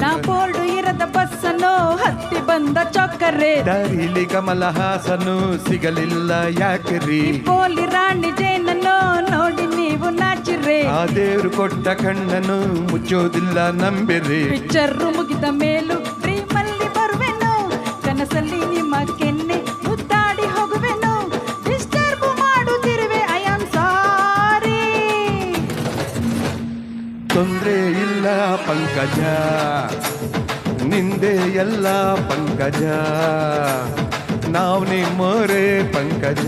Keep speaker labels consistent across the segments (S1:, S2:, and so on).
S1: ನಾ ಬೋರ್ಡು ಇರದ ಬಸ್ಸನ್ನು ಹತ್ತಿ ಬಂದ ಚೊಕ್ಕರೆ,
S2: ದಾರಿಲಿ ಕಮಲ ಹಾಸನು ಸಿಗಲಿಲ್ಲ ಯಾಕ್ರಿ?
S1: ಪೋಲಿ ರಾಣಿ ಜೇನನ್ನು ನೋಡಿ ನೀವು ನಾಚಿರ್ರೆ,
S2: ಆ ದೇವ್ರು ಕೊಟ್ಟ ಕಣ್ಣನು ಮುಚ್ಚೋದಿಲ್ಲ ನಂಬಿರಿ.
S1: ಪಿಕ್ಚರ್ ಮುಗಿದ ಮೇಲೂ ಡ್ರೀಮಲ್ಲಿ ಬರುವೆನು, ಕನಸಲ್ಲಿ ನಿಮ್ಮ ಕೆನ್ನೆ ಮುದ್ದಾಡಿ ಹೋಗುವೆನು, ಡಿಸ್ಟರ್ಬ್ ಮಾಡುತ್ತಿರುವೆ ಐ ಆಮ್ ಸಾರಿ.
S2: ತೊಂದ್ರೆ ಇಲ್ಲ ಪಂಕಜ, ನಿಂದೆ ಎಲ್ಲ ಪಂಕಜ, ನಾವು ನಿಮ್ಮೋರೇ ಪಂಕಜ.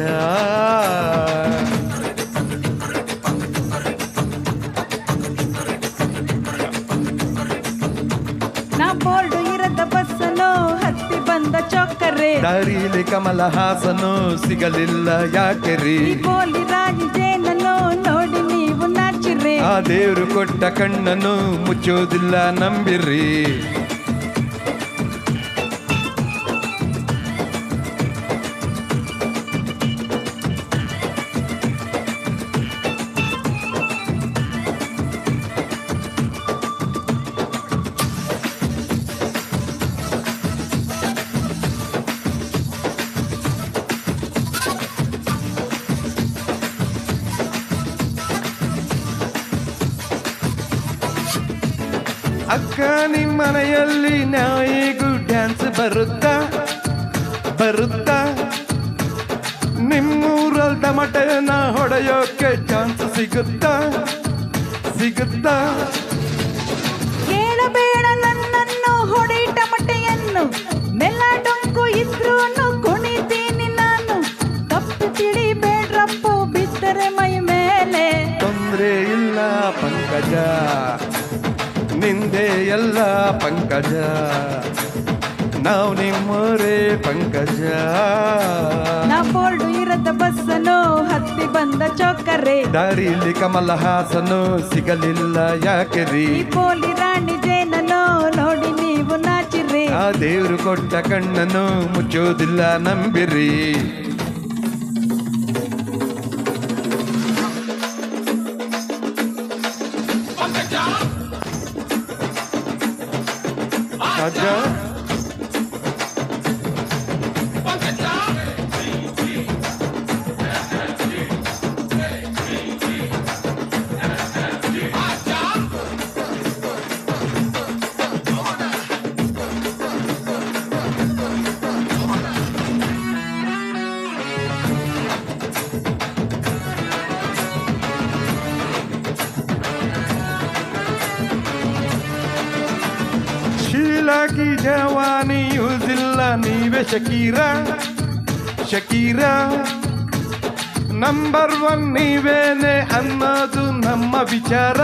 S1: ನಾ ಬೋರ್ಡು ಇರದ ಬಸ್ಸನ್ನು ಹತ್ತಿ ಬಂದ ಚೊಕ್ಕರೆ,
S2: ದಾರಿಲಿ ಕಮಲ ಹಾಸನು ಸಿಗಲಿಲ್ಲ ಯಾಕೆರಿ?
S1: ಪೋಲಿ ರಾಣಿ ಜೇನನ್ನು ನೋಡಿ ನೀವು ನಾಚಿರ್ರೆ,
S2: ಆ ದೇವ್ರು ಕೊಟ್ಟ ಕಣ್ಣನು ಮುಚ್ಚೋದಿಲ್ಲ ನಂಬಿರಿ. ಅಕ್ಕ ನಿಮ್ಮ ಮನೆಯಲ್ಲಿ ನಾಯಿಗೂ ಡ್ಯಾನ್ಸ್ ಬರುತ್ತಾ ಬರುತ್ತಾ? ನಿಮ್ಮೂರಲ್ಲಿ ಟಮಟೆನ ಹೊಡೆಯೋಕೆ ಚಾನ್ಸ್ ಸಿಗುತ್ತಾ ಸಿಗುತ್ತಾ?
S1: ಕೇಳಬೇಡ ನನ್ನನ್ನು ಹೊಡೆ ಟಮಟೆಯನ್ನು, ನೆಲ ಡೊಂಕು ಇದ್ರೂ ಕುಣಿತೀನಿ ನಾನು, ತಪ್ಪು ತಿಳಿಬೇಡ್ರಪ್ಪು ಬಿದ್ದರೆ ಮೈ ಮೇಲೆ.
S2: ತೊಂದ್ರೆ ಇಲ್ಲ ಪಂಕಜ, ನಿಂದೆ ಎಲ್ಲ ಪಂಕಜ, ನಾವು ನಿಮ್ಮೋರೇ ಪಂಕಜ.
S1: ನಾ ಬೋರ್ಡು ಇರದ ಬಸ್ಸನ್ನು ಹತ್ತಿ ಬಂದ ಚೊಕ್ಕರೆ,
S2: ದಾರಿಲಿ ಕಮಲ ಹಾಸನು ಸಿಗಲಿಲ್ಲ ಯಾಕೆರಿ?
S1: ಪೋಲಿ ರಾಣಿ ಜೇನನ್ನು ನೋಡಿ ನೀವು ನಾಚಿರ್ರೆ,
S2: ಆ ದೇವ್ರು ಕೊಟ್ಟ ಕಣ್ಣನು ಮುಚ್ಚೋದಿಲ್ಲ ನಂಬಿರಿ. ಅಜ್ಜ ಶೀಲಾಗಿ ಜವಾನಿ ಯೂಸಿಲ್ಲ ನೀವೇ ಶಕೀರಾ ಶಕೀರಾ, ನಂಬರ್ ಒನ್ ನೀವೇನೆ ಅನ್ನೋದು ನಮ್ಮ ವಿಚಾರ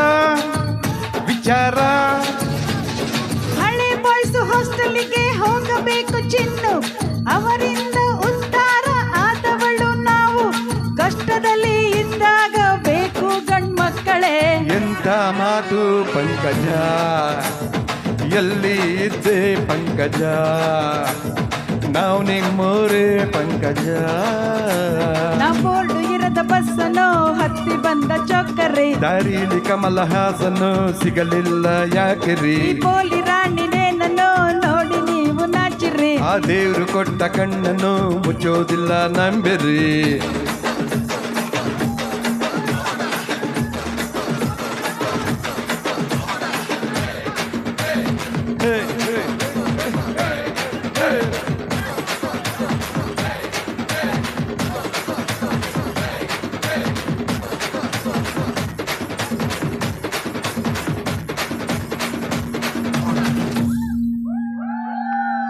S2: ವಿಚಾರ.
S1: ಹಳೆ ಬಾಯ್ಸ್ ಹಾಸ್ಟೆಲ್ಗೆ ಹೋಗಬೇಕು ಚಿನ್ನು, ಅವರಿಂದ ಉದ್ಧಾರ ಆದವಳು ನಾವು, ಕಷ್ಟದಲ್ಲಿ ಇದ್ದಾಗ ಬೇಕು ಗಂಡ್ಮಕ್ಕಳೇ.
S2: ಎಂತ ಮಾತು ಪಂಕಜ, ಎಲ್ಲಿ ಇದ್ದೆ ಪಂಕಜ, ನಾವು ನಿಮ್ಮೋರೇ ಪಂಕಜ.
S1: ನಾ ಬೋರ್ಡು ಇರದ ಬಸ್ಸನ್ನು ಹತ್ತಿ ಬಂದ ಚೊಕ್ಕರೆ,
S2: ದಾರಿಲಿ ಕಮಲ ಹಾಸನು ಸಿಗಲಿಲ್ಲ ಯಾಕೆರಿ?
S1: ಪೋಲಿ ರಾಣಿ ನೇನನ್ನು ನೋಡಿ ನೀವು ನಾಚಿರ್ರೆ,
S2: ಆ ದೇವ್ರು ಕೊಟ್ಟ ಕಣ್ಣನ್ನು ಮುಚ್ಚೋದಿಲ್ಲ ನಂಬಿರಿ. Hey.